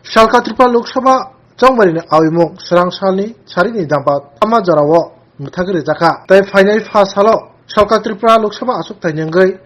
Shalka Tripura Lok Sabha Chongmarini Awimung Srangsalni Charini Dampat Ama Jarawo Mutagri Jaka Tai Final Fast Halo Shalka Tripura Lok Sabha Asuk Tanyangai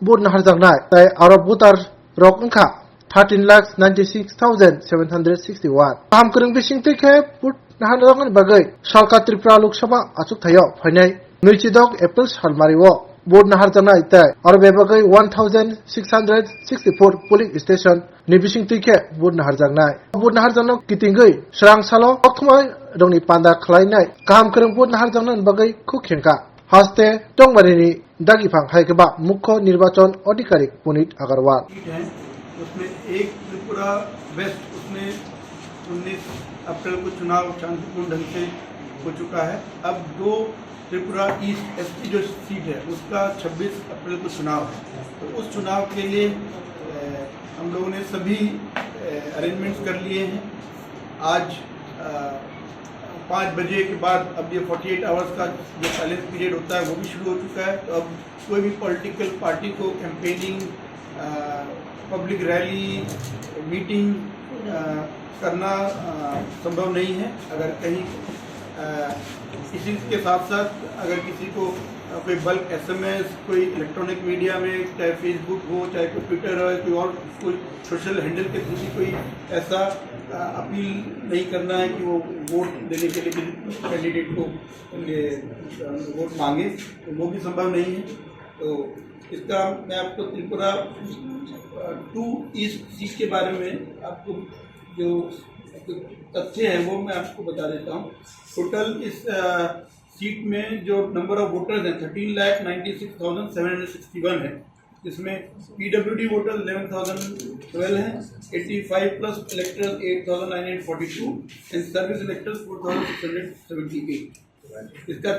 Bud Naharjangnai Tai Arab Butar Rok Engka 13,96,761 Paham Kering Bising Tike Bud Naharjangan Bagai Shalka Tripura Lok Sabha Asuk Tayo Final Nuichidok April Salmariwo Bud Naharjangnai Tai Arab Bagai 1,664 polling station Nibising Tike Bud Naharjangnai Bud Naharjangnai Kitingai Serang Salo Oktumai Dongni Panda Klainai Kaham Kering Bud Naharjangnai Bagai Kukhenka Haste Chongmarini Dagi Phang Haikeba Mukho Nirbachon Adhikarik Punit Agarwal उसमें एक Tripura waste उसमें 19 अप्रैल को चुनाव शांतिपूर्ण ढंग से हो चुका है। अब 2 त्रिपुरा ईस्ट एसटी जो सीट है उसका 26 अप्रैल को चुनाव है। तो उस चुनाव के लिए हम लोगों ने सभी अरेंजमेंट्स कर लिए हैं। आज 5 बजे के बाद अब ये 48 आवर्स का जो साइलेंस पीरियड होता है वो भी शुरू हो चुका है। तो अब कोई भी पॉलिटिकल पार्टी को कैंपेनिंग पब्लिक रैली मीटिंग करना संभव नहीं है। अगर कहीं इसी के साथ साथ अगर किसी को कोई बल्क एसएमएस कोई इलेक्ट्रॉनिक मीडिया में चाहे फेसबुक हो चाहे कोई ट्विटर हो कोई और कोई सोशल हैंडल के थ्रू कोई ऐसा अपील नहीं करना है कि वो वोट देने के लिए कैंडिडेट को वोट मांगे तो वो भी संभव नहीं है। तो इसका मैं आपको त्रिपुरा 2 ईस्ट सीट के बारे में आपको जो तथ्य हैं वो मैं आपको बता देता हूँ। टोटल इस सीट में जो नंबर ऑफ वोटर्स हैं 13,96,761 है। इसमें पीडब्ल्यूडी वोटर 11,012 हैं, 85 plus electors 8,942 and service electors 4,678। इसका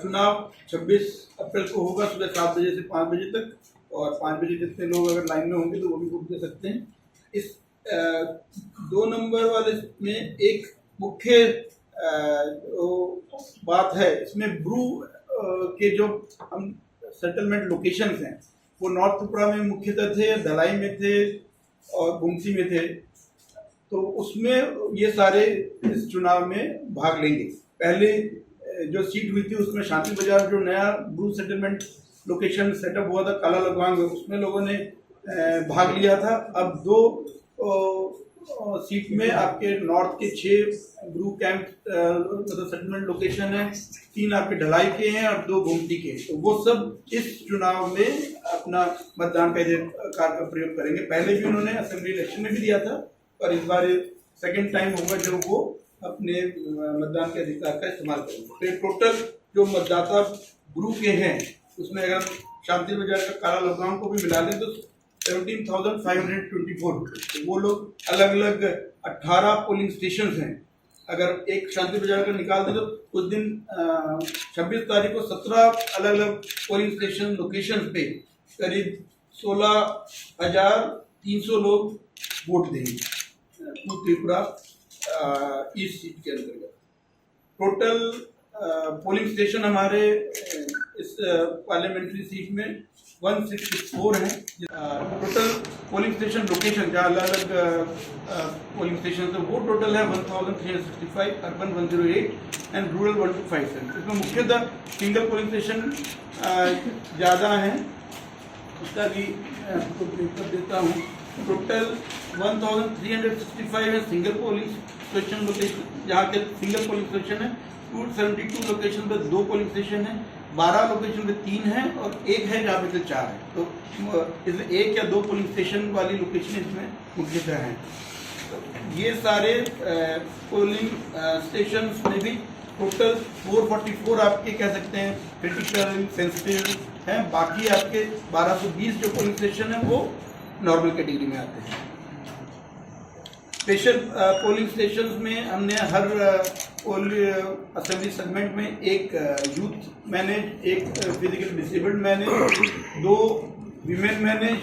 चुनाव 26 अप्रैल को होगा सुबह 7 बजे से 5 बजे तक और 5 बजे जितने लोग अगर लाइन में होंगे तो वो भी वोट दे सकते हैं। इस 2 नंबर वाले में एक मुख्य बात है, इसमें ब्रू के जो हम सेटलमेंट लोकेशंस हैं वो नॉर्थ त्रिपुरा में मुख्यतः थे, दलाई में थे और गुमसी में थे। तो उसमें ये सारे इस चुनाव में भाग लेंगे। पहले जो सीट हुई थी उसमें शांति बाजार जो नया ब्रू सेटलमेंट लोकेशन सेटअप हुआ था काला लगवांग उसमें लोगों ने भाग लिया था। अब 2 सीट में आपके नॉर्थ के 6 ब्रू कैंप मतलब सेटलमेंट लोकेशन है, 3 आपके ढलाई के हैं और 2 गोमती के। तो वो सब इस चुनाव में अपना मतदान का अधिकार का प्रयोग करेंगे। पहले भी उन्होंने असेंबली इलेक्शन में भी दिया था और इस बार सेकेंड टाइम होगा जब वो अपने मतदान के अधिकार का इस्तेमाल करेंगे। तो टोटल जो मतदाता ब्रू के हैं उसमें अगर शांति बाजार का काला लॉकडाउन को भी मिला लें तो 17,524 वो लोग अलग अलग 18 पोलिंग स्टेशन हैं। अगर एक शांति बाजार का निकाल दें तो उस दिन 26 तारीख को 17 अलग अलग पोलिंग स्टेशन लोकेशन पे करीब 16,300 लोग वोट देंगे त्रिपुरा ईस्ट सीट के अंतर्गत। टोटल पोलिंग स्टेशन हमारे इस पार्लियामेंट्री सीट में 164 हैं। टोटल पोलिंग स्टेशन लोकेशन जहाँ अलग अलग पोलिंग स्टेशन है वो टोटल है 1,365, अर्बन 108 एंड रूरल 125। इसमें मुख्यतः सिंगल पोलिंग स्टेशन ज़्यादा हैं, उसका भी आपको ब्रेकअप देता हूँ। टोटल 1,365 है सिंगल पोलिंग स्टेशन लोकेशन जहाँ के सिंगल पोलिंग स्टेशन है। 272 लोकेशन पे 2 पोलिंग स्टेशन है, 12 लोकेशन पे 3 है और 1 है जहाँ पे 4 है। तो इसमें 1 या 2 पोलिंग स्टेशन वाली लोकेशन इसमें मुख्यतः हैं। तो ये सारे पोलिंग स्टेशन में भी टोटल 444 आपके कह सकते हैं क्रिटिकल सेंसिटिव हैं। बाकी आपके 1220 जो पोलिंग स्टेशन है वो नॉर्मल कैटेगरी में आते हैं। स्पेशल पोलिंग स्टेशन में हमने हर असेंबली सेगमेंट में एक यूथ मैनेज, एक physical disabled manage, 2 women manage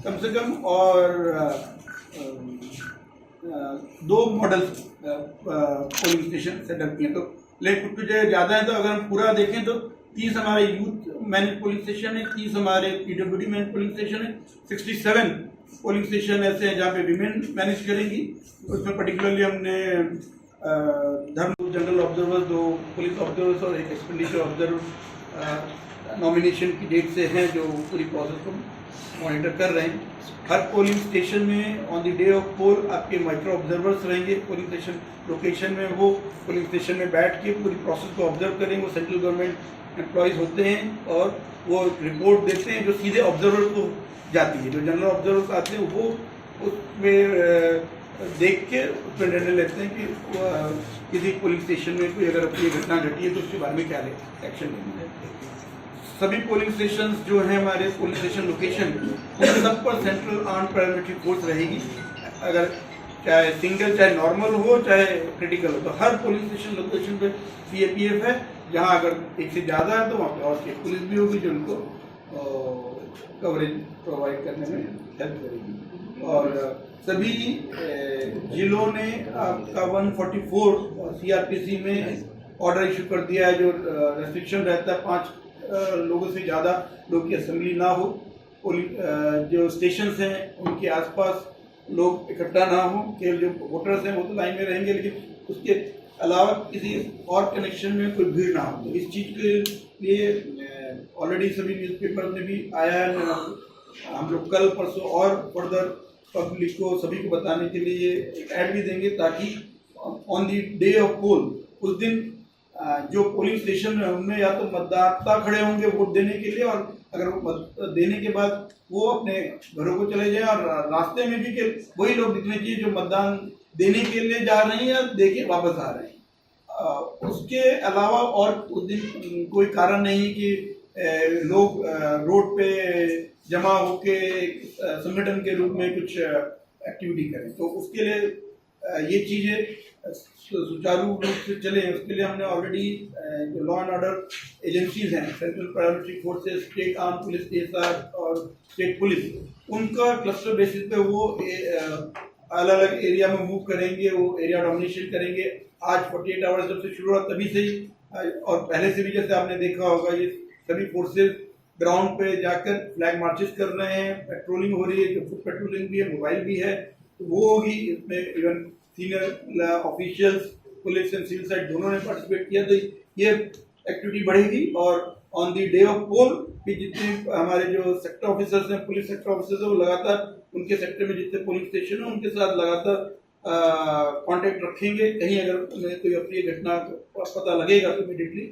कम से कम और 2 मॉडल पोलिंग स्टेशन सेटअप किए। तो लेकिन कुछ ज़्यादा है तो अगर हम पूरा देखें तो 30 हमारे यूथ मैनेज पोलिंग स्टेशन है, 30 हमारे पीडब्ल्यूडी मैनेज पोलिंग स्टेशन है, 67 पोलिंग स्टेशन ऐसे हैं जहाँ पे विमेन मैनेज करेंगी। उसमें पर्टिकुलरली हमने धर्म जनरल ऑब्जर्वर, 2 पुलिस ऑब्जर्वर्स और 1 एक्सपेंडिचर ऑब्जर्वर नॉमिनेशन की डेट से हैं जो पूरी प्रोसेस को मॉनिटर कर रहे हैं। हर पोलिंग स्टेशन में ऑन द डे ऑफ पोल आपके माइक्रो ऑब्जर्वर्स रहेंगे पोलिंग स्टेशन लोकेशन में। वो पोलिंग स्टेशन में बैठ के पूरी प्रोसेस को ऑब्जर्व करेंगे। वो सेंट्रल गवर्नमेंट एम्प्लॉयज़ होते हैं और वो रिपोर्ट देते हैं जो सीधे ऑब्जर्वर को जाती है। जो जनरल ऑब्जर्वर्स आते हैं वो उसमें देख के उस पर निर्णय लेते हैं कि किसी पोलिंग स्टेशन में कोई अगर अपनी घटना घटी है तो उसके बारे में क्या एक्शन लेना है। सभी पोलिंग स्टेशन जो हैं हमारे पोलिंग स्टेशन लोकेशन, उन सब पर सेंट्रल आर्म्ड पैरामिलिट्री फोर्स रहेगी। अगर चाहे सिंगल, चाहे नॉर्मल हो, चाहे क्रिटिकल हो, तो हर पोलिंग स्टेशन लोकेशन पे CAPF है। जहाँ अगर एक से ज़्यादा है तो वहाँ पे और स्टेट पुलिस भी होगी जो उनको कवरेज प्रोवाइड करने में हेल्प करेगी। और सभी जिलों ने आपका 144 CRPC में ऑर्डर इशू कर दिया है जो रेस्ट्रिक्शन रहता है 5 लोगों से ज़्यादा लोग की असेंबली ना हो। जो स्टेशंस हैं उनके आसपास लोग इकट्ठा ना हो। केवल जो वोटर्स हैं वो तो लाइन में रहेंगे, लेकिन उसके अलावा किसी और कनेक्शन में कोई भीड़ ना हो। इस चीज़ के लिए ऑलरेडी सभी न्यूज़पेपर में भी आया है। हम लोग कल परसों और फर्दर पब्लिक को सभी को बताने के लिए एक ऐड भी देंगे ताकि ऑन द डे ऑफ पोल उस दिन जो पोलिंग स्टेशन है उनमें या तो मतदाता खड़े होंगे वोट देने के लिए, और अगर वो देने के बाद वो अपने घरों को चले जाएं और रास्ते में भी वही लोग दिखने चाहिए जो मतदान देने के लिए जा रहे हैं या दे के वापस आ रहे हैं। उसके अलावा और उस दिन कोई कारण नहीं कि लोग रोड पे जमा होके संगठन के रूप में कुछ एक्टिविटी करें। तो उसके लिए ये चीज़ें सुचारू रूप से चले, उसके लिए हमने ऑलरेडी जो लॉ एंड ऑर्डर एजेंसीज हैं, central paramilitary forces, state arm police, TSR और स्टेट पुलिस, उनका क्लस्टर बेसिस पे वो अलग अलग एरिया में मूव करेंगे। वो एरिया डोमिनेशन करेंगे। आज 48 आवर्स जब से शुरू हुआ तभी से ही, और पहले से भी जैसे आपने देखा होगा, ये सभी फोर्सेज ग्राउंड पे जाकर फ्लैग मार्चेस कर रहे हैं, पेट्रोलिंग हो रही है, जो फुट पेट्रोलिंग भी है, मोबाइल भी है, तो वो होगी। इसमें even senior officials, police and civil side दोनों ने पार्टिसिपेट किया, तो ये एक्टिविटी बढ़ेगी। और on the day of poll भी जितने हमारे जो सेक्टर ऑफिसर्स हैं, पुलिस सेक्टर ऑफिसर्स हैं, वो लगातार उनके सेक्टर में जितने पोलिंग स्टेशन हैं उनके साथ लगातार कांटेक्ट रखेंगे। कहीं अगर उन्हें कोई अप्रिय घटना पता लगेगा तो इमीडिएटली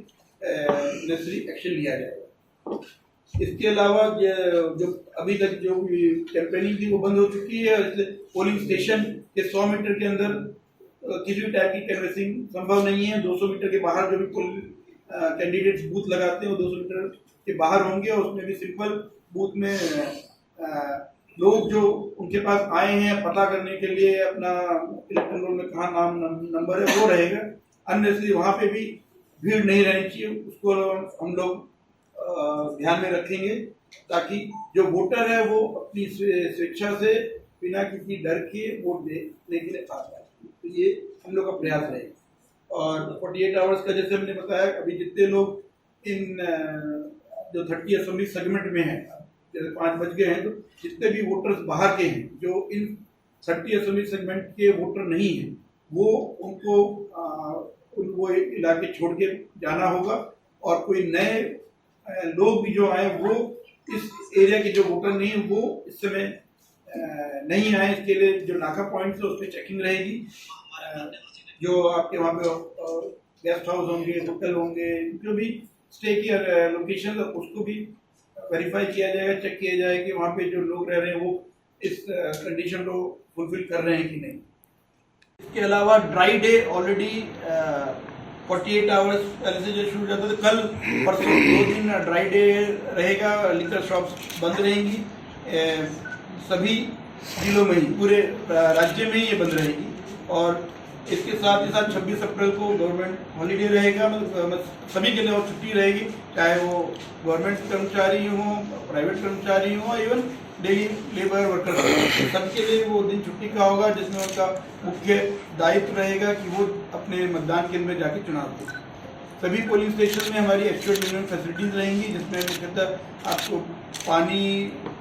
नेसेसरी एक्शन लिया जाएगा। इसके अलावा जो अभी तक जो कैंपेनिंग थी वो बंद हो चुकी है। इसलिए पोलिंग स्टेशन के 100 मीटर के अंदर किसी भी टाइप की कैनवसिंग संभव नहीं है। 200 मीटर के बाहर जो भी कैंडिडेट्स बूथ लगाते हैं वो 200 मीटर के बाहर होंगे, और उसमें भी सिंपल बूथ में लोग जो उनके पास आए हैं पता करने के लिए अपना इलेक्ट्रॉन रोल में कहाँ नाम नंबर है वो रहेगा। अननेसेसरी वहाँ पे भी भीड़ नहीं रहनी चाहिए, उसको हम लोग ध्यान में रखेंगे ताकि जो वोटर है वो अपनी स्वेच्छा से बिना किसी डर के वोट देने के लिए आ जाए। तो ये हम लोग का प्रयास रहेगा। और 48 आवर्स का जैसे हमने बताया, अभी जितने लोग इन जो 30 असेंबली सेगमेंट में हैं, जैसे 5 बज गए हैं, तो जितने भी वोटर्स बाहर के हैं जो इन 30 असेंबली सेगमेंट के वोटर नहीं हैं, वो उनको इलाके छोड़ के जाना होगा। और कोई नए लोग भी जो आए वो इस एरिया के जो वोटर नहीं है वो इस समय नहीं आए। इसके लिए जो नाका पॉइंट्स है उस पर चेकिंग रहेगी। जो आपके वहाँ पे गेस्ट हाउस होंगे, होटल होंगे, जो भी स्टे की लोकेशन है उसको भी वेरीफाई किया जाएगा, चेक किया जाएगा कि वहाँ पे जो लोग रह रहे हैं वो इस कंडीशन को फुलफिल कर रहे हैं कि नहीं। इसके अलावा ड्राई डे ऑलरेडी 48 आवर्स पहले से जो शुरू हो जाता था, कल परसों 2 दिन ड्राई डे रहेगा। लिकर शॉप्स बंद रहेंगी सभी जिलों में ही, पूरे राज्य में ही ये बंद रहेगी। और इसके साथ ही साथ 26 अप्रैल को गवर्नमेंट हॉलीडे रहेगा, मतलब सभी के लिए और छुट्टी रहेगी, चाहे वो गवर्नमेंट कर्मचारी हों, प्राइवेट कर्मचारी हों, इवन डेली लेबर वर्कर्स, सबके लिए वो दिन छुट्टी का होगा, जिसमें उनका मुख्य दायित्व रहेगा कि वो अपने मतदान केंद्र में जाके चुनाव दें। सभी पोलिंग स्टेशन में हमारी एक्चुअल मिनिमम फैसिलिटीज़ रहेंगी, जिसमें मुख्यतः आपको पानी,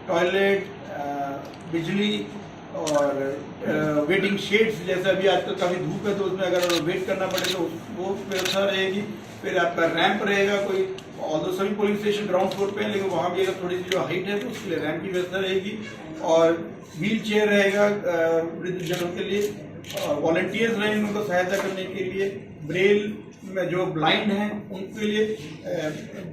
टॉयलेट, बिजली और वेटिंग शेड्स, जैसे अभी आजकल काफ़ी धूप है तो उसमें अगर वेट करना पड़े तो वो व्यवस्था रहेगी। फिर आपका रैंप रहेगा, कोई ऑल्दो सभी पुलिस स्टेशन ग्राउंड फ्लोर पे है लेकिन वहाँ भी अगर थोड़ी सी जो हाइट है तो उसके लिए रैंप की व्यवस्था रहेगी। और व्हील चेयर रहेगा वृद्ध जनों के लिए, वॉलंटियर्स रहेंगे उनको सहायता करने के लिए। ब्रेल में जो ब्लाइंड हैं उनके लिए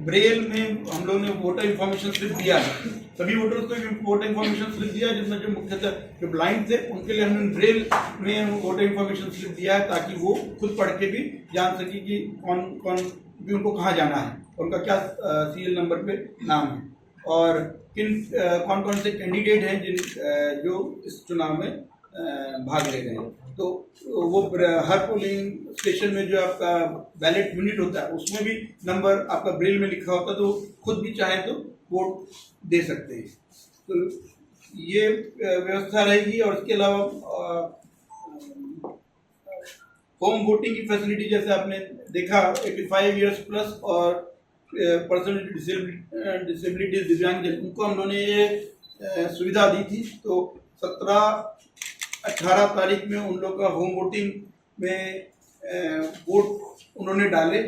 ब्रेल में हम लोग ने वोटर इन्फॉर्मेशन स्लिप दिया है, सभी वोटर्स को वोटर इन्फॉर्मेशन स्लिप दिया है, जिसमें जो मुख्यतः जो ब्लाइंड थे उनके लिए हमने ब्रेल में वोटर इन्फॉर्मेशन स्लिप दिया है ताकि वो खुद पढ़ के भी जान सके कि कौन कौन भी उनको कहाँ जाना है, उनका क्या सीरियल नंबर पे नाम है और कौन कौन से कैंडिडेट हैं जिन जो इस चुनाव में भाग ले रहे हैं। तो वो हर पोलिंग स्टेशन में जो आपका बैलेट यूनिट होता है उसमें भी नंबर आपका ब्रेल में लिखा होता है, तो खुद भी चाहे तो वोट दे सकते हैं। तो ये व्यवस्था रहेगी। और इसके अलावा होम वोटिंग की फैसिलिटी, जैसे आपने देखा 85 इयर्स प्लस और पर्सन डिसेबिलिटी दिव्यांग जन, उनको हम लोगों ने ये सुविधा दी थी। तो 17-18 तारीख में उन लोग का होम वोटिंग में वोट उन्होंने डाले,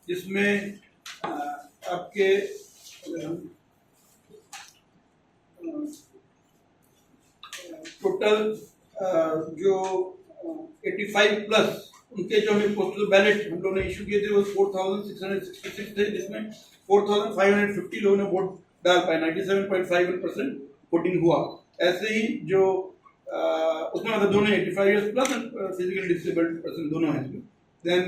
जिसमें आपके टोटल जो 85 प्लस उनके जो हमें पोस्टल बैलेट हम लोगों ने इशू किए थे वो 4666 थे, जिसमें 4550 लोगों ने वोट डाल पाए, 97.51% वोटिंग हुआ। ऐसे ही जो उसमें मतलब दोनों 85 years plus physically disabled person दोनों हैं इसमें। देन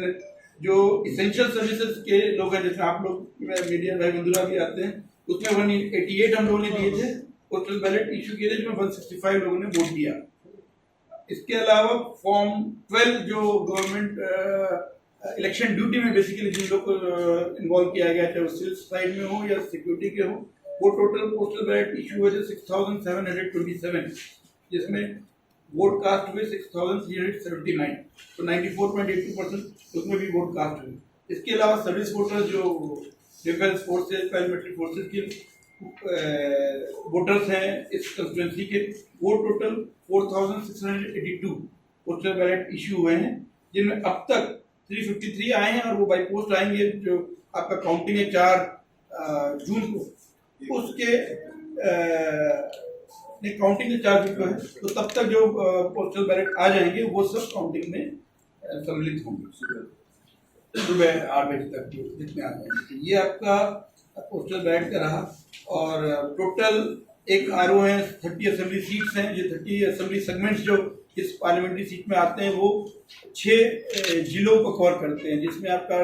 जो इसेंशियल सर्विसेज के लोग हैं, जैसे आप लोग मीडिया भाई बंधुरा भी आते हैं, उसमें 188 हम लोगों ने दिए थे पोस्टल बैलेट इशू किए थे, जिसमें 165 लोगों ने वोट दिया। इसके अलावा फॉर्म 12 जो गवर्नमेंट इलेक्शन ड्यूटी में बेसिकली जिन लोग को इन्वॉल्व किया गया, चाहे वो सेल्स साइड में हो या सिक्योरिटी के हो, वो टोटल पोस्टल बैलेट इशू हुए थे 6727, जिसमें वोट कास्ट हुए 6379, तो 94.82% उसमें भी वोट कास्ट हुए। इसके अलावा सर्विस वोटर्स जो डिफेंस फोर्सेज, पैरामिलिट्री फोर्सेज के वोटर्स हैं इस कंस्टिट्यूंसी के, वो टोटल 4682 पोस्टल बैलेट इशू हुए हैं, जिनमें अब तक 353 आए हैं और वो बाई पोस्ट आएंगे। जो आपका काउंटिंग है 4 जून को, उसके काउंटिंग 4 जून को है, तो तब तक जो पोस्टल बैलेट आ जाएंगे वो सब काउंटिंग में सम्मिलित होंगे सुबह 8 बजे तक जितने आ जाएंगे। ये आपका पोस्टल बैलेट का रहा। और टोटल एक आरओ है, 30 असेंबली सीट्स हैं। ये 30 असेंबली सेगमेंट्स जो इस पार्लियामेंट्री सीट में आते हैं वो 6 जिलों को कवर करते हैं, जिसमें आपका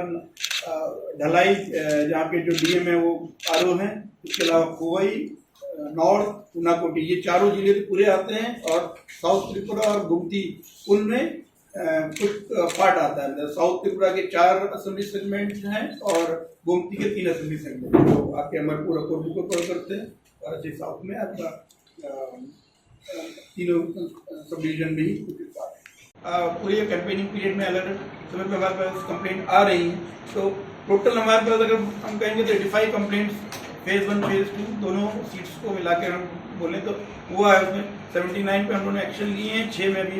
ढलाई जहाँ के जो डीएम है वो आरओ हैं, उसके अलावा कोवई, नॉर्थ, उनाकोटी, ये चारों जिले तो पूरे आते हैं। और साउथ त्रिपुरा और गुमती उनमें कुछ पार्ट आता है। साउथ त्रिपुरा के 4 असेंबली सेगमेंट हैं और गोमती के 3 असेंबली सेगमेंट जो आपके अमरपुर अकोटी को कवर करते हैं। और ऐसे साउथ में आपका तीनों सब डिवीजन में ही कुछ पार्ट है। पूरे कैंपेनिंग पीरियड में अलग समय पर हमारे पास कंप्लेंट आ रही हैं, तो टोटल हमारे पास अगर हम कहेंगे तो 85 कंप्लेंट्स फेज 1 फेज 2 दोनों सीट्स को मिला के हम बोलें तो हुआ है। उसमें 79 पे हम लोगों ने एक्शन लिए हैं, 6 में भी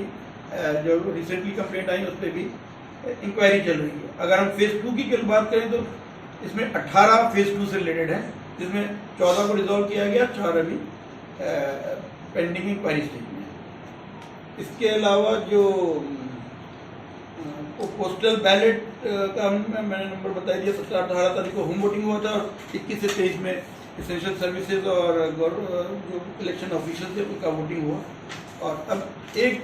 जो रिसेंटली कंप्लेंट आई उस पर भी इंक्वायरी चल रही है। अगर हम फेज 2 की बात करें तो इसमें 18 फेज 2 से रिलेटेड है, जिसमें 14 को रिजॉल्व किया गया, 4 अभी पेंडिंग इंक्वायरी स्टेज में। इसके अलावा जो पोस्टल बैलेट का मैंने नंबर बता दिया, 17-18 तारीख को होम वोटिंग हुआ था और 21 से 23 में एसेंशियल सर्विसेज और जो इलेक्शन ऑफिशियल थे उनका वोटिंग हुआ। और अब एक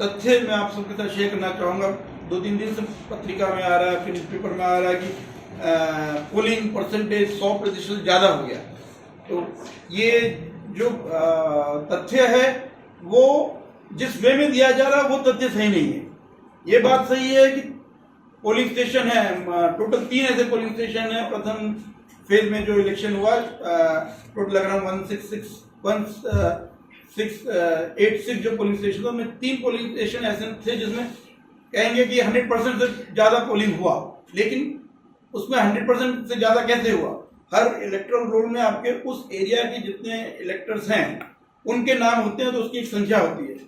तथ्य मैं आप सबके साथ शेयर करना चाहूँगा। 2-3 दिन से पत्रिका में आ रहा है, फिर न्यूज़पेपर में आ रहा है कि पोलिंग परसेंटेज 100% ज़्यादा हो गया। तो ये जो तथ्य है वो जिस वे में दिया जा रहा है वो तथ्य सही नहीं है। ये बात सही है कि पोलिंग स्टेशन है, टोटल 3 ऐसे पोलिंग स्टेशन है। प्रथम फेज में जो इलेक्शन हुआ टोटल अराउंड 1686 जो पोलिंग स्टेशन था, उनमें 3 पोलिंग स्टेशन ऐसे थे जिसमें कहेंगे कि 100% से ज़्यादा पोलिंग हुआ। लेकिन उसमें 100% से ज़्यादा कैसे हुआ? हर इलेक्टोरल रोल में आपके उस एरिया के जितने इलेक्टर्स हैं उनके नाम होते हैं, तो उसकी एक संख्या होती है।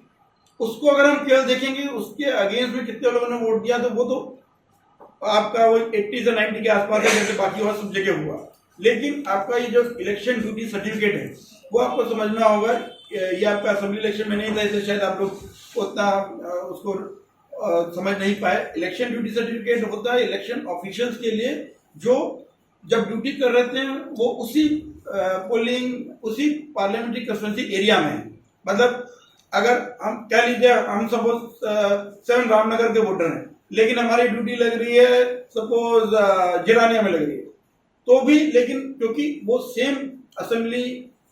उसको अगर हम केवल देखेंगे उसके अगेंस्ट में कितने लोगों ने वोट दिया, तो वो तो आपका वो 80 से 90 के आसपास है, जैसे बाकी और सब जगह हुआ। लेकिन आपका ये जो इलेक्शन ड्यूटी सर्टिफिकेट है वो आपको समझना होगा। ये आपका असेंबली इलेक्शन में नहीं था, इसलिए शायद आप लोग उतना उसको समझ नहीं पाए। इलेक्शन ड्यूटी सर्टिफिकेट होता है इलेक्शन ऑफिशियल्स के लिए, जो जब ड्यूटी कर रहे थे वो उसी उसी पार्लियामेंट्री कंस्टिट्यूंसी एरिया में, मतलब अगर हम कह लीजिए हम सपोज 7 रामनगर के वोटर हैं, लेकिन हमारी ड्यूटी लग रही है सपोज जिरानिया में लग रही है, तो भी लेकिन क्योंकि वो same assembly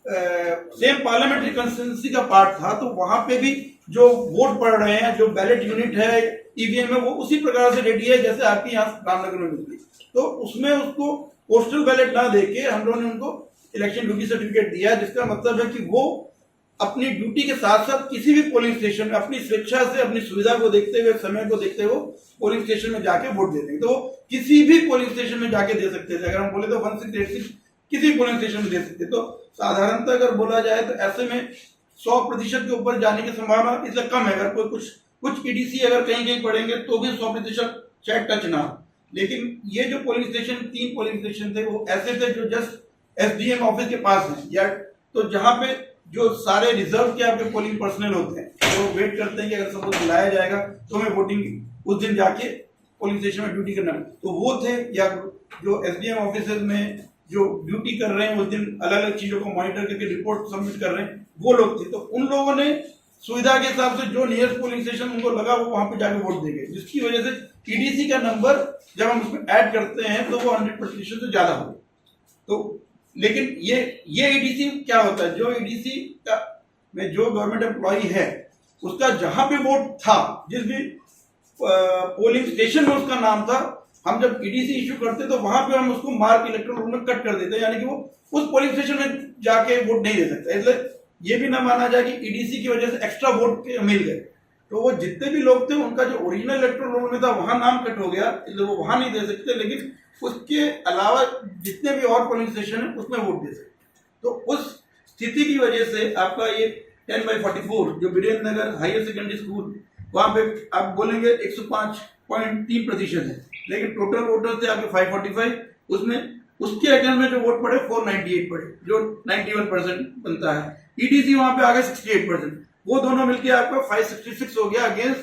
same parliamentary constituency का पार्ट था, तो वहां पे भी जो वोट पड़ रहे हैं, जो बैलेट यूनिट है ईवीएम में, वो उसी प्रकार से रेडी है जैसे आपकी यहाँ रामनगर में मिलती। तो उसमें उसको पोस्टल बैलेट ना देके हम लोगों ने उनको इलेक्शन ड्यूटी सर्टिफिकेट दिया, जिसका मतलब है कि वो अपनी ड्यूटी के साथ साथ किसी भी पोलिंग स्टेशन में अपनी स्वेच्छा से, अपनी सुविधा को देखते हुए, समय को देखते हुए पोलिंग स्टेशन में जाके वोट देते हैं। तो किसी भी पोलिंग स्टेशन में जाके दे सकते थे। अगर हम बोले तो 1686 किसी पोलिंग स्टेशन में दे सकते। तो साधारणतः अगर बोला जाए तो ऐसे में 100% के ऊपर जाने की संभावना इसलिए कम है। अगर कोई कुछ ईडीसी अगर कहीं कहीं पड़ेंगे तो भी 100% शायद टच ना हो। लेकिन ये जो पोलिंग स्टेशन, 3 पोलिंग स्टेशन थे, वो ऐसे थे जो जस्ट एसडीएम ऑफिस के पास है, या तो जहां पे जो सारे रिजर्व के आपके पोलिंग पर्सनल होते हैं, तो वेट करते हैं कि अगर सपोज बुलाया जाएगा तो हमें वोटिंग उस दिन जाके पोलिंग स्टेशन में ड्यूटी करना है, तो वो थे। या जो एसडीएम ऑफिस में जो ड्यूटी कर रहे हैं उस दिन अलग अलग चीजों को मॉनिटर करके रिपोर्ट सबमिट कर रहे हैं, वो लोग थे। तो उन लोगों ने सुविधा के हिसाब से जो नियरेस्ट पोलिंग स्टेशन उनको लगा वो वहां पे जाके वोट देंगे, जिसकी वजह से ईडीसी का नंबर जब हम उसमें ऐड करते हैं तो वो 100% से ज्यादा हो। तो लेकिन ये ईडीसी क्या होता है, जो ईडीसी का में जो गवर्नमेंट एम्प्लॉई है उसका जहां पे वोट था, जिस भी पोलिंग स्टेशन में उसका नाम था, हम जब ईडीसी इश्यू करते तो वहां पे हम उसको मार्क इलेक्ट्रल रोल में कट कर देते, यानी कि वो उस पोलिंग स्टेशन में जाके वोट नहीं दे सकता। इसलिए ये भी ना माना जाए कि ईडीसी की वजह से एक्स्ट्रा वोट मिल गए। तो वो जितने भी लोग थे उनका जो ओरिजिनल इलेक्ट्रल रोल में था वहां नाम कट हो गया, इसलिए वो वहां नहीं दे सकते, लेकिन उसके अलावा जितने भी और पोलिंग स्टेशन है उसमें वोट दे सकते। तो उस स्थिति की वजह से आपका ये 10/44 जो वीरेंद्र नगर हायर सेकेंडरी स्कूल, वहां पे आप बोलेंगे 105.3% है, लेकिन टोटल वोटर थे आपके 545, उसमें उसके अगेंस्ट में जो वोट पड़े 498 पड़े, जो 91% बनता है। ईडीसी वहां पे आ गए 68%, वो दोनों मिलकर आपका 566 हो गया अगेंस्ट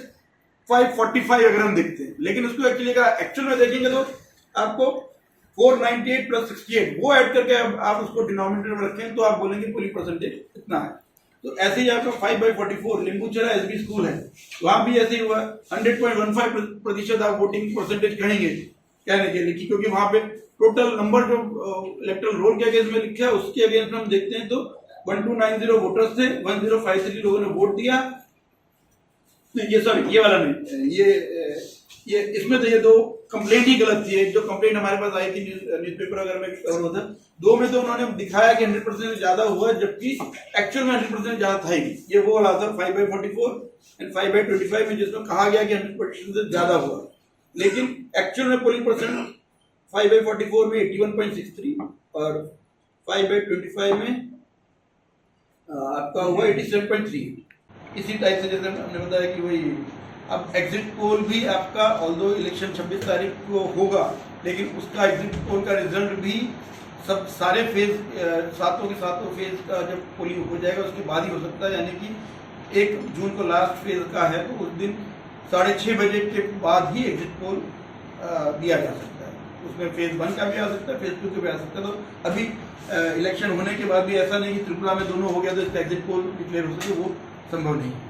545 अगर हम देखते हैं। लेकिन उसको एक्चुअली अगर एक्चुअल में देखेंगे तो आपको 498 + 68 वो ऐड करके आप उसको डिनोमिनेटर में रखें तो आप बोलेंगे पोलिंग परसेंटेज इतना है। तो ऐसे ही आपका 5/44 लिंबूचरा एसबी स्कूल है, वहां भी ऐसे ही हुआ 100.15% आप वोटिंग परसेंटेज कहेंगे कहने के लिए, क्योंकि वहां पे टोटल नंबर जो इलेक्टोरल रोल के अगेंस्ट में लिखा है उसके अगेंस्ट में हम देखते हैं तो 1290 वोटर्स थे, 1053 लोगों ने वोट दिया। ये सॉरी, ये वाला नहीं, ये इसमें तो ये 2 कंप्लेंट ही गलत थी। जो कंप्लेंट हमारे पास आई थी न्यूज़पेपर अगर में कवर होता, 2 में तो उन्होंने दिखाया कि 100% ज्यादा हुआ, जबकि एक्चुअल में 100% ज्यादा था ही। ये वो वाला था 5/44 एंड 5/25 में, जिसमें कहा गया कि 100% से ज्यादा हुआ, लेकिन एक्चुअल में पोलिंग परसेंट 5/44 में 81.63 और 5/25 में आपका हुआ 87.3। इसी टाइप से जैसे हमने बताया कि वही अब एग्जिट पोल भी आपका ऑल्दो इलेक्शन 26 तारीख को होगा, लेकिन उसका एग्जिट पोल का रिजल्ट भी सब सारे फेज सातों के सातों फेज का जब पोलिंग हो जाएगा उसके बाद ही हो सकता है, यानी कि 1 जून को लास्ट फेज का है, तो उस दिन 6:30 बजे के बाद ही एग्जिट पोल दिया जा सकता है। उसमें फेज 1 का भी आ सकता है, फेज 2 का भी आ सकता है। तो अभी इलेक्शन होने के बाद भी ऐसा नहीं कि त्रिपुरा में दोनों हो गया तो इसका एग्जिट पोल डिक्लेयर हो सके, वो संभव नहीं है।